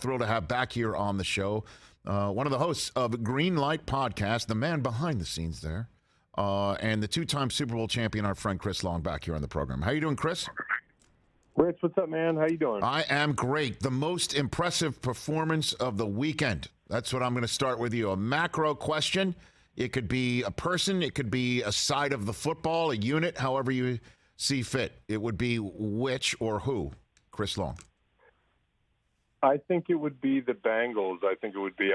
Thrilled to have back here on the show one of the hosts of Green Light Podcast, the man behind the scenes there, and the two-time Super Bowl champion, our friend Chris Long, back here on the program. How you doing, Chris? Rich, what's up, man? How you doing? I am great. The most impressive performance of the weekend. That's what I'm going to start with you. A macro question. It could be a person. It could be a side of the football, a unit, however you see fit. It would be which or who? Chris Long. I think it would be the Bengals. I think it would be,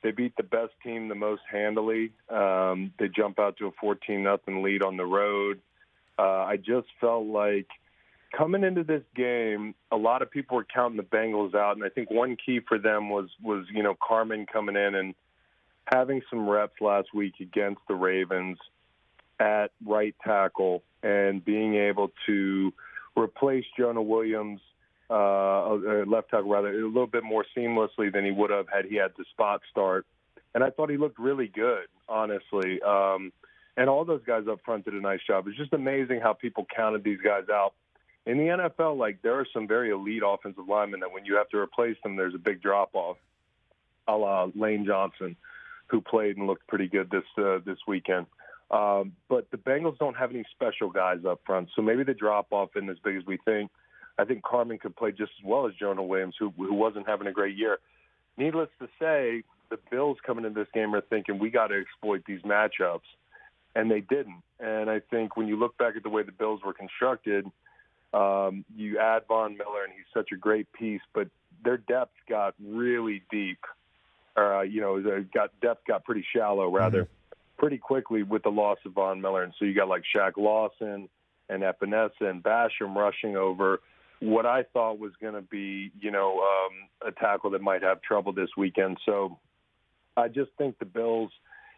they beat the best team the most handily. They jump out to a 14-0 lead on the road. I just felt like coming into this game, a lot of people were counting the Bengals out, and I think one key for them was Carmen coming in and having some reps last week against the Ravens at right tackle and being able to replace Jonah Williams, left tackle rather, a little bit more seamlessly than he would have had he had the spot start. And I thought he looked really good, honestly. And all those guys up front did a nice job. It's just amazing how people counted these guys out. In the NFL, there are some very elite offensive linemen that when you have to replace them, there's a big drop-off, a la Lane Johnson, who played and looked pretty good this weekend. But the Bengals don't have any special guys up front, so maybe the drop-off isn't as big as we think. I think Carmen could play just as well as Jonah Williams, who wasn't having a great year. Needless to say, the Bills coming into this game are thinking we got to exploit these matchups, and they didn't. And I think when you look back at the way the Bills were constructed, you add Von Miller, and he's such a great piece, but their depth got really deep. Depth got pretty shallow, rather, pretty quickly with the loss of Von Miller. And so you got like Shaq Lawson and Epinesa and Basham rushing over what I thought was going to be, a tackle that might have trouble this weekend. So I just think the Bills,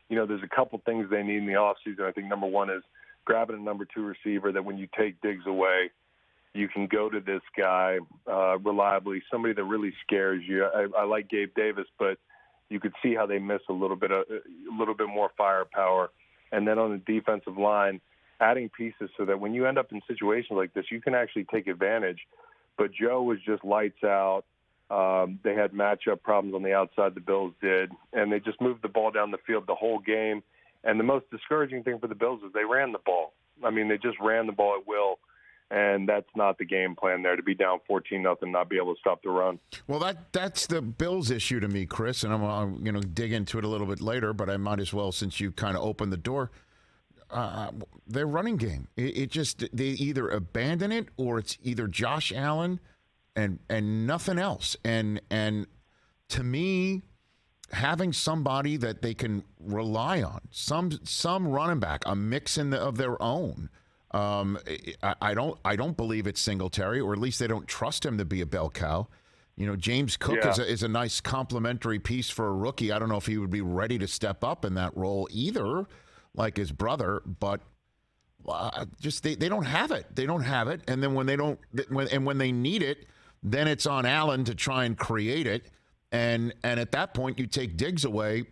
there's a couple things they need in the offseason. I think number one is grabbing a number two receiver that when you take Diggs away, you can go to this guy reliably, somebody that really scares you. I like Gabe Davis, but you could see how they miss a little bit more firepower. And then on the defensive line, adding pieces so that when you end up in situations like this, you can actually take advantage. But Joe was just lights out. They had matchup problems on the outside, the Bills did, and they just moved the ball down the field the whole game. And the most discouraging thing for the Bills is they ran the ball. They just ran the ball at will. And that's not the game plan there, to be down 14-0 and not be able to stop the run. Well, that's the Bills' issue to me, Chris, and I'm going to dig into it a little bit later, but I might as well since you kind of opened the door. Their running game, they either abandon it or it's either Josh Allen and nothing else. And to me, having somebody that they can rely on, some running back, a mix of their own. I don't believe it's Singletary, or at least they don't trust him to be a bell cow. James Cook is a nice complementary piece for a rookie. I don't know if he would be ready to step up in that role either, like his brother. But they don't have it. They don't have it. And then when they need it, then it's on Allen to try and create it. And at that point, you take Diggs away,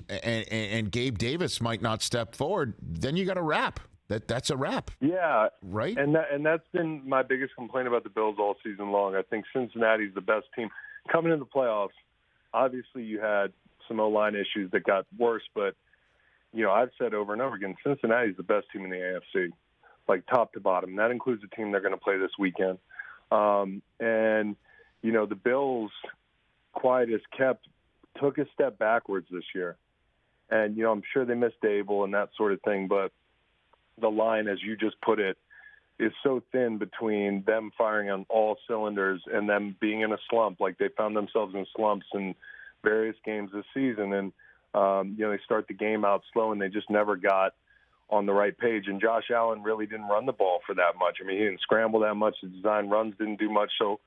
and Gabe Davis might not step forward. Then you got a wrap. That's a wrap. Yeah. Right? And that's been my biggest complaint about the Bills all season long. I think Cincinnati's the best team. Coming into the playoffs, obviously you had some O-line issues that got worse, but, I've said over and over again, Cincinnati's the best team in the AFC, like top to bottom. That includes the team they're going to play this weekend. The Bills, quiet as kept, took a step backwards this year. And, I'm sure they missed Dable and that sort of thing, but the line, as you just put it, is so thin between them firing on all cylinders and them being in a slump. Like they found themselves in slumps in various games this season. And, they start the game out slow and they just never got on the right page. And Josh Allen really didn't run the ball for that much. He didn't scramble that much. The design runs didn't do much. So,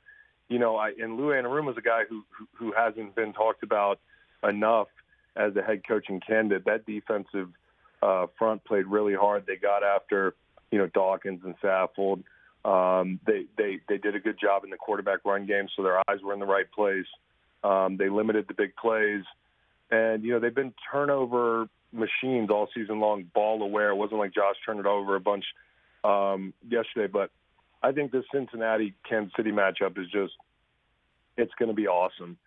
and Lou Anarumo is a guy who hasn't been talked about enough as a head coaching candidate. That defensive front played really hard. They got after, Dawkins and Saffold. They did a good job in the quarterback run game, so their eyes were in the right place. They limited the big plays. And, they've been turnover machines all season long, ball aware. It wasn't like Josh turned it over a bunch yesterday. But I think this Cincinnati-Kansas City matchup is just going to be awesome.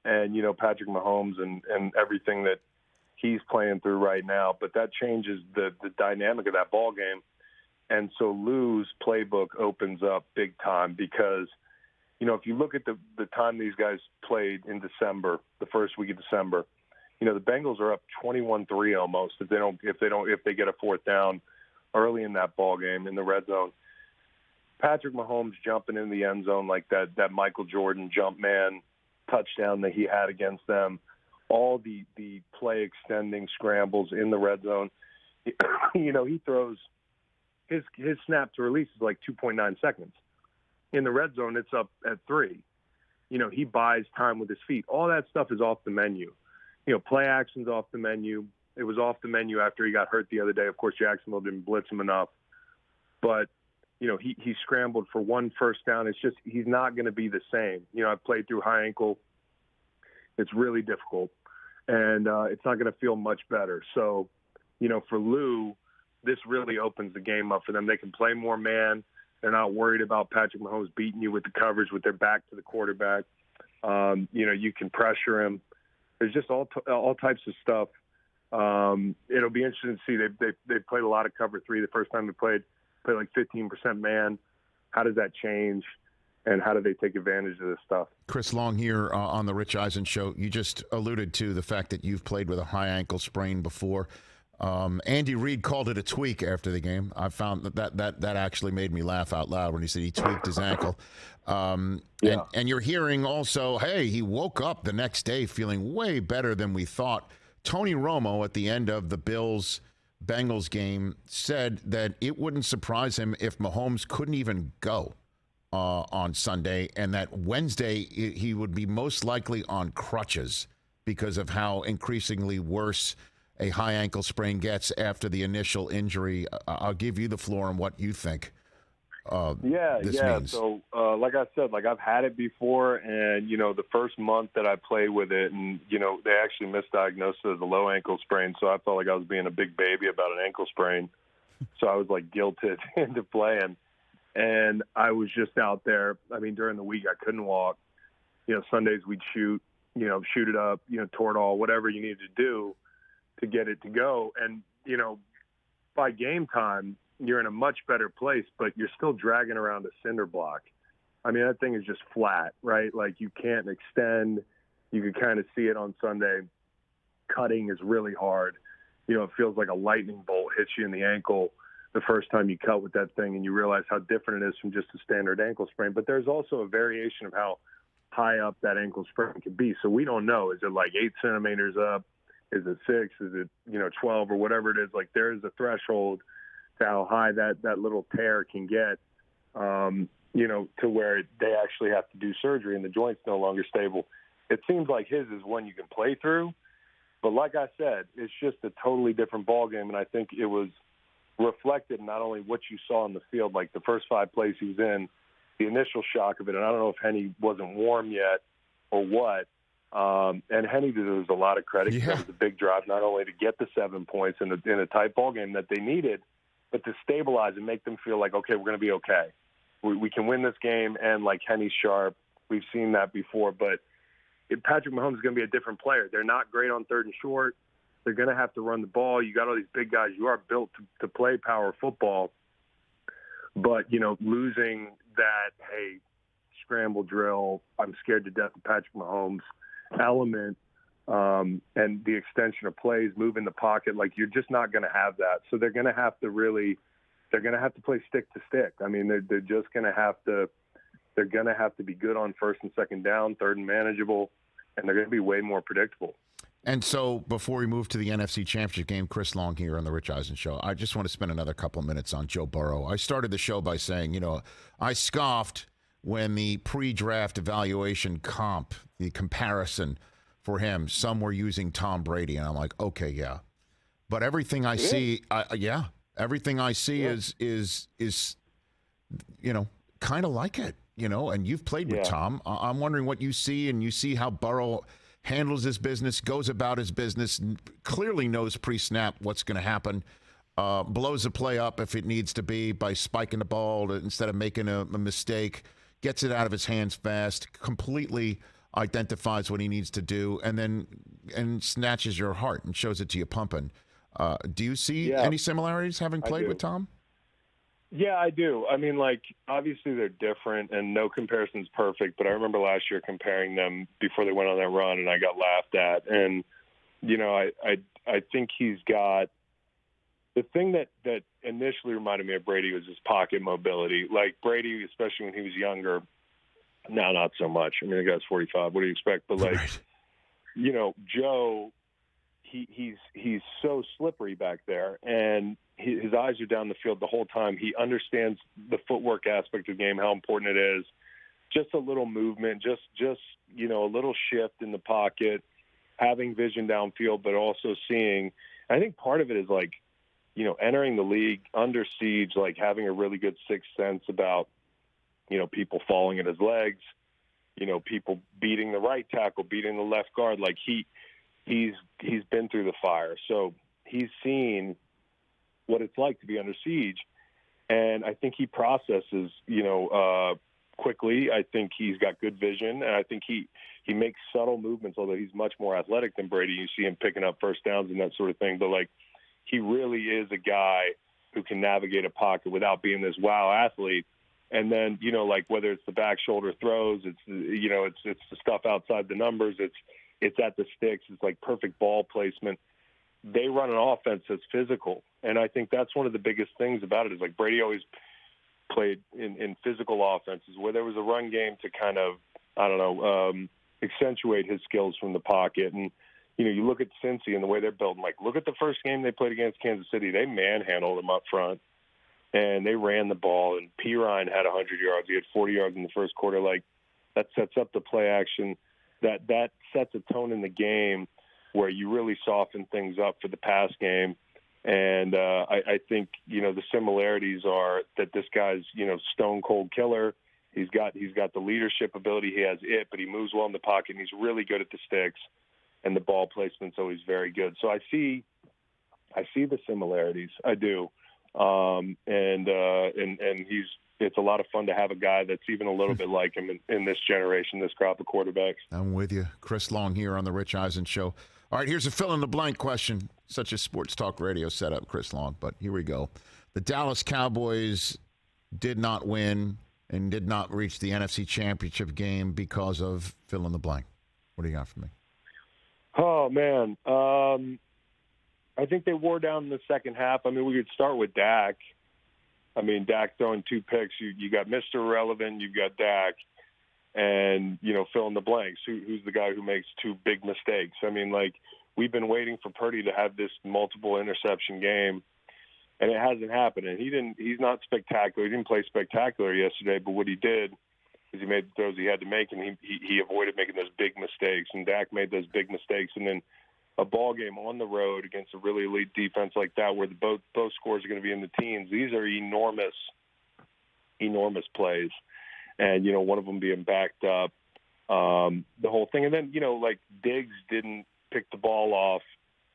And, Patrick Mahomes and everything that he's playing through right now, but that changes the dynamic of that ball game. And so Lou's playbook opens up big time because, if you look at the time these guys played in December, the first week of December, the Bengals are up 21-3 almost if they get a fourth down early in that ball game in the red zone. Patrick Mahomes jumping in the end zone like that Michael Jordan jump man touchdown that he had against them, all the play extending scrambles in the red zone. He throws his snap to release is like 2.9 seconds. In the red zone, it's up at 3. He buys time with his feet. All that stuff is off the menu. Play action's off the menu. It was off the menu after he got hurt the other day. Of course, Jacksonville didn't blitz him enough. But, he scrambled for one first down. It's just he's not going to be the same. I've played through high ankle. It's really difficult. And it's not going to feel much better. So, for Lou, this really opens the game up for them. They can play more man. They're not worried about Patrick Mahomes beating you with the coverage with their back to the quarterback. You can pressure him. There's just all types of stuff. It'll be interesting to see. They played a lot of cover 3 the first time they played like 15% man. How does that change? And how do they take advantage of this stuff? Chris Long here on the Rich Eisen Show. You just alluded to the fact that you've played with a high ankle sprain before. Andy Reid called it a tweak after the game. I found that actually made me laugh out loud when he said he tweaked his ankle. And you're hearing also, hey, he woke up the next day feeling way better than we thought. Tony Romo at the end of the Bills-Bengals game said that it wouldn't surprise him if Mahomes couldn't even go on Sunday, and that Wednesday he would be most likely on crutches because of how increasingly worse a high ankle sprain gets after the initial injury. I'll give you the floor on what you think this means. So like I said, I've had it before, and, the first month that I played with it, and, they actually misdiagnosed it as a low ankle sprain, so I felt like I was being a big baby about an ankle sprain. So I was, guilted into playing. And I was just out there. During the week, I couldn't walk. Sundays we'd shoot it up, Toradol, whatever you needed to do to get it to go. And, by game time, you're in a much better place, but you're still dragging around a cinder block. That thing is just flat, right? You can't extend. You can kind of see it on Sunday. Cutting is really hard. It feels like a lightning bolt hits you in the ankle the first time you cut with that thing, and you realize how different it is from just a standard ankle sprain. But there's also a variation of how high up that ankle sprain can be. So we don't know. Is it 8 centimeters up? Is it 6? Is it, 12 or whatever it is? There is a threshold to how high that little tear can get, to where they actually have to do surgery and the joint's no longer stable. It seems like his is one you can play through. But like I said, it's just a totally different ballgame, and I think it was reflected in not only what you saw in the field, the first 5 plays he was in, the initial shock of it, and I don't know if Henny wasn't warm yet or what. And Henny deserves a lot of credit. Yeah. That was a big drive, not only to get the 7 points in a tight ball game that they needed, but to stabilize and make them feel like, okay, we're going to be okay. We can win this game, and Henny's sharp. We've seen that before, but Patrick Mahomes is going to be a different player. They're not great on 3rd and short. They're going to have to run the ball. You got all these big guys. You are built to play power football. But, losing that, hey, scramble drill, I'm scared to death of Patrick Mahomes element, and the extension of plays, moving the pocket, you're just not going to have that. So they're going to have to play stick to stick. They're just going to have to be good on 1st and 2nd down, 3rd and manageable, and they're going to be way more predictable. And so before we move to the NFC Championship game, Chris Long here on the Rich Eisen Show, I just want to spend another couple of minutes on Joe Burrow. I started the show by saying, I scoffed when the pre-draft evaluation comp, the comparison for him, some were using Tom Brady, and I'm like, okay, yeah. But everything I see, everything I see is kind of like it, and you've played with Tom. I'm wondering what you see, and you see how Burrow handles his business, goes about his business, clearly knows pre-snap what's going to happen, blows the play up if it needs to be by spiking the ball instead of making a mistake, gets it out of his hands fast, completely identifies what he needs to do, and snatches your heart and shows it to you pumping. Do you see any similarities having played with Tom? Yeah, I do. I mean, like, obviously they're different, and no comparison's perfect, but I remember last year comparing them before they went on that run, and I got laughed at. And, you know, I think he's got – the thing that initially reminded me of Brady was his pocket mobility. Like, Brady, especially when he was younger, now not so much. I mean, the guy's 45. What do you expect? But, like, you know, Joe – he's so slippery back there, and his eyes are down the field the whole time. He understands the footwork aspect of the game, how important it is. Just a little movement, just you know, a little shift in the pocket, having vision downfield, but also seeing. I think part of it is, like, you know, entering the league under siege, like having a really good sixth sense about, you know, people falling at his legs, you know, people beating the right tackle, beating the left guard. Like he's been through the fire, so he's seen what it's like to be under siege, and I think he processes, you know, quickly. I think he's got good vision, and I think he makes subtle movements. Although he's much more athletic than Brady, you see him picking up first downs and that sort of thing. But, like, he really is a guy who can navigate a pocket without being this wow athlete. And then, you know, like, whether it's the back shoulder throws, it's, you know, it's the stuff outside the numbers, it's at the sticks, it's like perfect ball placement. They run an offense that's physical, and I think that's one of the biggest things about it is, like, Brady always played in physical offenses where there was a run game to kind of, I don't know, accentuate his skills from the pocket. And, you know, you look at Cincy and the way they're built, like, look at the first game they played against Kansas City. They manhandled them up front, and they ran the ball, and P. Ryan had 100 yards. He had 40 yards in the first quarter. Like, that sets up the play action. That sets a tone in the game where you really soften things up for the pass game. And I think, you know, the similarities are that this guy's, you know, stone cold killer. He's got the leadership ability. He has it, but he moves well in the pocket, and he's really good at the sticks, and the ball placement's always very good. So I see the similarities. I do. And it's a lot of fun to have a guy that's even a little bit like him in this generation, this crop of quarterbacks. I'm with you. Chris Long here on the Rich Eisen Show. All right, here's a fill-in-the-blank question. Such a sports talk radio setup, Chris Long, but here we go. The Dallas Cowboys did not win and did not reach the NFC Championship game because of fill-in-the-blank. What do you got for me? Oh, man. I think they wore down in the second half. I mean, we could start with Dak. I mean, Dak throwing two picks. You got Mr. Irrelevant, you've got Dak, and, you know, fill in the blanks. Who's the guy who makes two big mistakes? I mean, like, we've been waiting for Purdy to have this multiple interception game, and it hasn't happened. And he's not spectacular. He didn't play spectacular yesterday, but what he did is he made the throws he had to make, and he avoided making those big mistakes. And Dak made those big mistakes, and then a ball game on the road against a really elite defense like that, where both scores are going to be in the teens. These are enormous plays, and, you know, one of them being backed up, the whole thing. And then, you know, like, Diggs didn't pick the ball off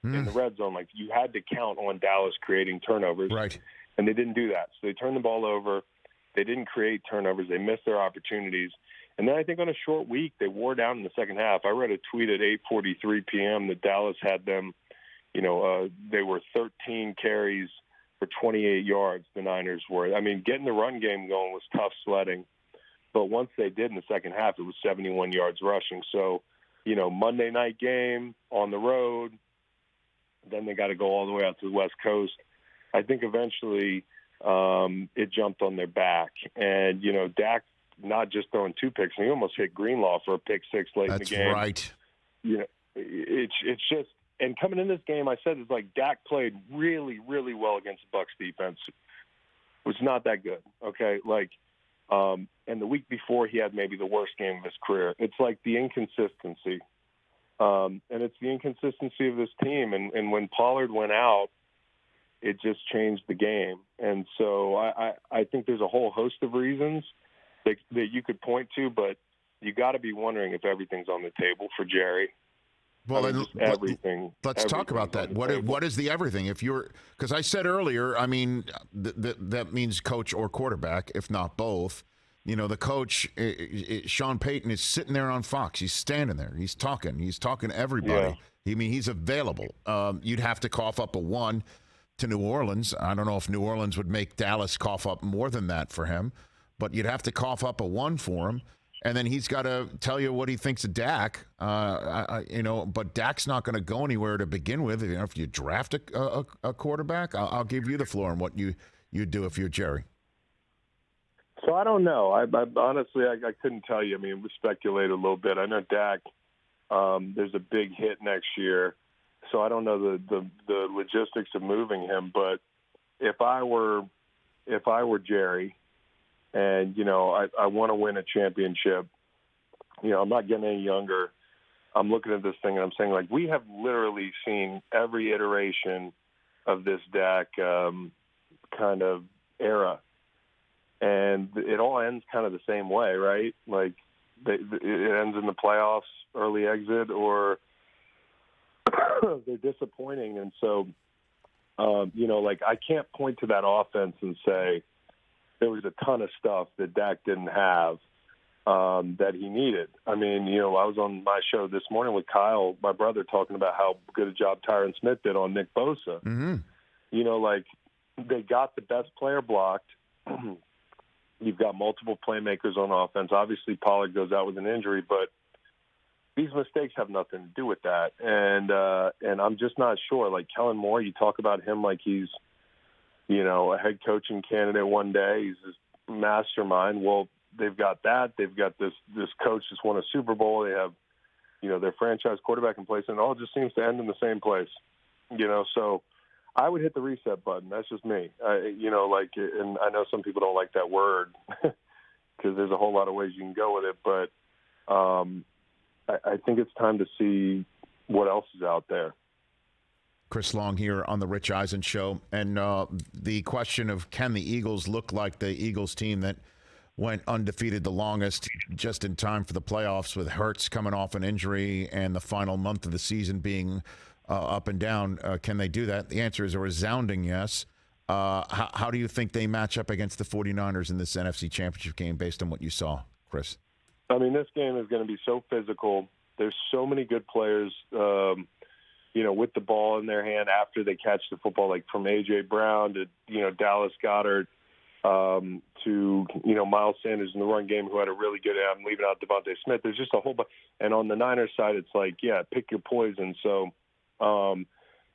in the red zone. Like, you had to count on Dallas creating turnovers, right? And they didn't do that. So they turned the ball over. They didn't create turnovers. They missed their opportunities. And then I think on a short week, they wore down in the second half. I read a tweet at 8:43 p.m. that Dallas had them, you know, they were 13 carries for 28 yards, the Niners were. I mean, getting the run game going was tough sledding. But once they did in the second half, it was 71 yards rushing. So, you know, Monday night game on the road, then they got to go all the way out to the West Coast. I think eventually it jumped on their back. And, you know, Dak not just throwing two picks, and he almost hit Greenlaw for a pick six late in the game. That's right. You know, it's just, and coming in this game, I said it's like Dak played really, really well against the Bucs defense. It was not that good, okay? Like, and the week before, he had maybe the worst game of his career. It's like the inconsistency. And it's the inconsistency of this team. And when Pollard went out, it just changed the game. And so I think there's a whole host of reasons that you could point to, but you got to be wondering if everything's on the table for Jerry. Well, I mean, everything. Let's talk about that. What is the everything? Because I said earlier, I mean, that means coach or quarterback, if not both. You know, the coach, Sean Payton, is sitting there on Fox. He's standing there. He's talking to everybody. Yeah. I mean, he's available. You'd have to cough up a 1 to New Orleans. I don't know if New Orleans would make Dallas cough up more than that for him, but you'd have to cough up a 1 for him. And then he's got to tell you what he thinks of Dak. But Dak's not going to go anywhere to begin with. You know, if you draft a quarterback, I'll give you the floor on what you do if you're Jerry. So I don't know. I honestly couldn't tell you. I mean, we speculated a little bit. I know Dak. There's a big hit next year, so I don't know the logistics of moving him. But if I were Jerry, and I want to win a championship, I'm not getting any younger. I'm looking at this thing and I'm saying, like, we have literally seen every iteration of this Dak kind of era. And it all ends kind of the same way, right? Like, it ends in the playoffs, early exit, or they're disappointing. And so, I can't point to that offense and say there was a ton of stuff that Dak didn't have that he needed. I mean, I was on my show this morning with Kyle, my brother, talking about how good a job Tyron Smith did on Nick Bosa. Mm-hmm. They got the best player blocked. You've got multiple playmakers on offense. Obviously, Pollard goes out with an injury, but these mistakes have nothing to do with that. And I'm just not sure. Like Kellen Moore, you talk about him like he's, a head coaching candidate one day. He's this mastermind. Well, they've got that. They've got this coach just won a Super Bowl. They have, their franchise quarterback in place, and it all just seems to end in the same place. So I would hit the reset button. That's just me. And I know some people don't like that word because there's a whole lot of ways you can go with it. But I think it's time to see what else is out there. Chris Long here on the Rich Eisen Show. And the question of, can the Eagles look like the Eagles team that went undefeated the longest, just in time for the playoffs, with Hurts coming off an injury and the final month of the season being up and down? Can they do that? The answer is a resounding yes. How do you think they match up against the 49ers in this NFC Championship game based on what you saw, Chris? I mean, this game is going to be so physical. There's so many good players, with the ball in their hand after they catch the football, like from A.J. Brown to, Dallas Goedert to, Miles Sanders in the run game, who had a really good – I'm leaving out Devontae Smith. There's just a whole bunch. And on the Niners side, it's like, pick your poison. So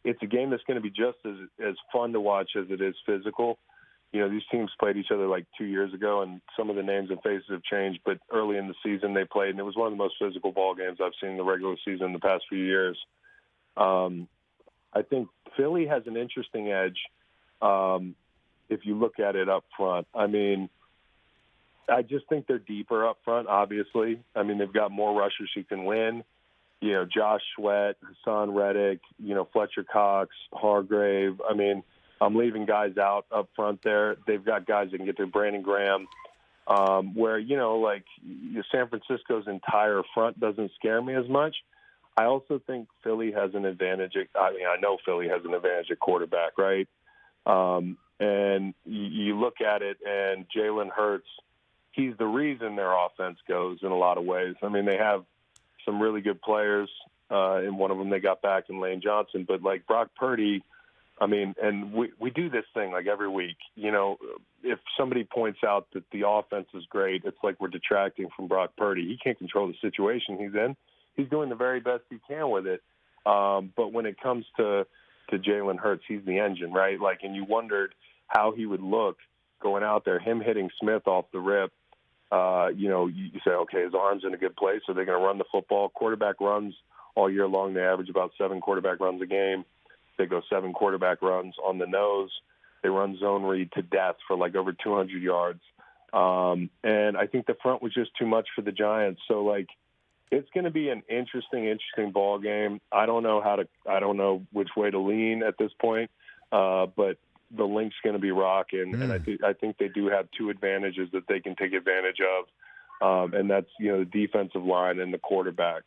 it's a game that's going to be just as fun to watch as it is physical. These teams played each other like 2 years ago, and some of the names and faces have changed. But early in the season, they played, and it was one of the most physical ball games I've seen in the regular season in the past few years. I think Philly has an interesting edge if you look at it up front. I mean, I just think they're deeper up front, obviously. I mean, they've got more rushers who can win. Josh Sweat, Hassan Reddick, Fletcher Cox, Hargrave. I mean, I'm leaving guys out up front there. They've got guys that can get there. Brandon Graham, where, San Francisco's entire front doesn't scare me as much. I also think Philly has an advantage. I know Philly has an advantage at quarterback, right? And you look at it, and Jalen Hurts, he's the reason their offense goes in a lot of ways. I mean, they have some really good players. In one of them they got back in Lane Johnson. But, like, Brock Purdy, I mean, and we do this thing, like, every week. If somebody points out that the offense is great, it's like we're detracting from Brock Purdy. He can't control the situation he's in. He's doing the very best he can with it. But when it comes to Jalen Hurts, he's the engine, right? Like, and you wondered how he would look going out there, him hitting Smith off the rip. You say, okay, his arm's in a good place. Are they going to run the football? Quarterback runs all year long. They average about 7 quarterback runs a game. They go 7 quarterback runs on the nose. They run zone read to death for like over 200 yards. And I think the front was just too much for the Giants. So, like, it's going to be an interesting ball game. I don't know which way to lean at this point, but the link's going to be rocking, and I think they do have 2 advantages that they can take advantage of, and that's the defensive line and the quarterback.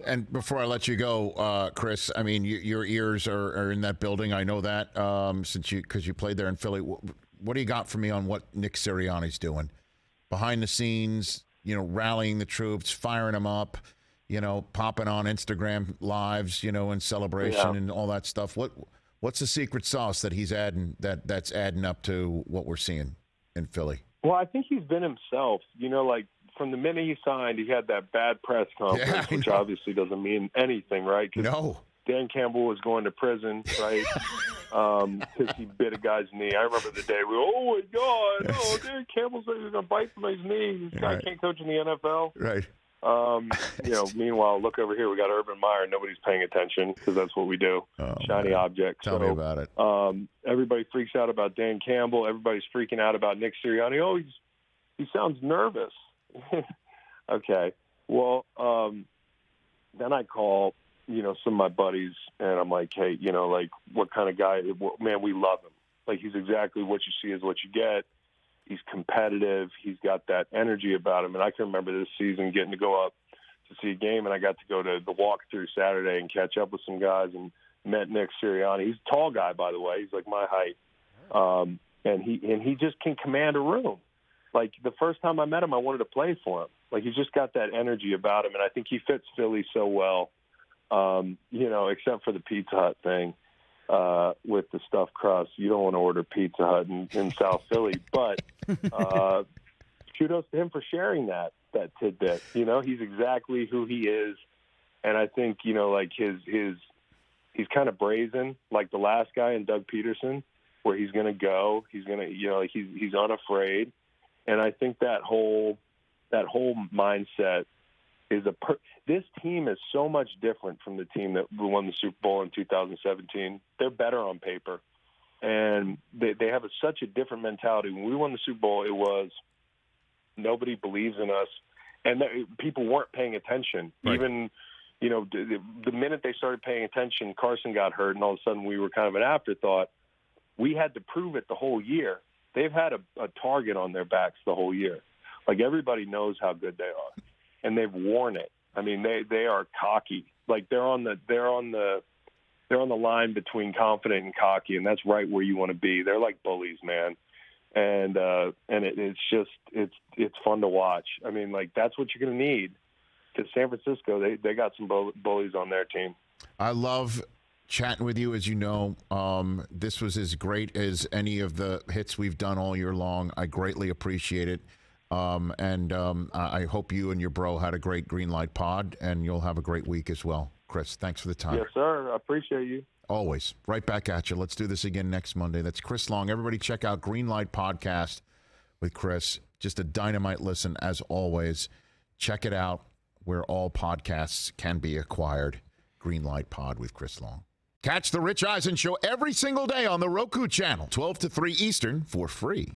And before I let you go, Chris, I mean, your ears are in that building. I know that because you played there in Philly. What do you got for me on what Nick Sirianni's doing? behind the scenes, rallying the troops, firing them up, popping on Instagram lives, in celebration and all that stuff. What's the secret sauce that he's adding that's adding up to what we're seeing in Philly? Well, I think he's been himself. Like from the minute he signed, he had that bad press conference, which obviously doesn't mean anything, right? No. Dan Campbell was going to prison, right? Because he bit a guy's knee. I remember the day we were, oh my God, Dan Campbell said he was going to bite somebody's knee. This guy can't coach in the NFL. Right. Meanwhile, look over here. We got Urban Meyer. Nobody's paying attention because that's what we do. Shiny object. Tell me about it. Everybody freaks out about Dan Campbell. Everybody's freaking out about Nick Sirianni. Oh, he sounds nervous. Okay. Well, then I call, some of my buddies, and I'm like, hey, what kind of guy? Man, we love him. Like, he's exactly what you see is what you get. He's competitive. He's got that energy about him. And I can remember this season getting to go up to see a game, and I got to go to the walkthrough Saturday and catch up with some guys and met Nick Sirianni. He's a tall guy, by the way. He's like my height. And he just can command a room. Like, the first time I met him, I wanted to play for him. Like, he's just got that energy about him, and I think he fits Philly so well, except for the Pizza Hut thing. With the stuffed crust. You don't want to order Pizza Hut in South Philly, but kudos to him for sharing that tidbit. He's exactly who he is, and I think like he's kind of brazen, like the last guy in Doug Peterson, where he's going to go. He's going to he's unafraid, and I think that whole mindset is this team is so much different from the team that won the Super Bowl in 2017. They're better on paper, and they have such a different mentality. When we won the Super Bowl, it was nobody believes in us, and people weren't paying attention. Right. Even the minute they started paying attention, Carson got hurt, and all of a sudden we were kind of an afterthought. We had to prove it the whole year. They've had a target on their backs the whole year. Like, everybody knows how good they are. And they've worn it. I mean, they are cocky. Like, they're on the line between confident and cocky, and that's right where you want to be. They're like bullies, man. And it's fun to watch. I mean, like, that's what you're going to need. Because San Francisco, they got some bullies on their team. I love chatting with you. As you know, this was as great as any of the hits we've done all year long. I greatly appreciate it. I hope you and your bro had a great Green Light pod, and you'll have a great week as well. Chris, thanks for the time. Yes, sir. I appreciate you. Always. Right back at you. Let's do this again next Monday. That's Chris Long. Everybody check out Green Light Podcast with Chris. Just a dynamite listen, as always. Check it out where all podcasts can be acquired. Green Light Pod with Chris Long. Catch the Rich Eisen Show every single day on the Roku channel, 12 to 3 Eastern, for free.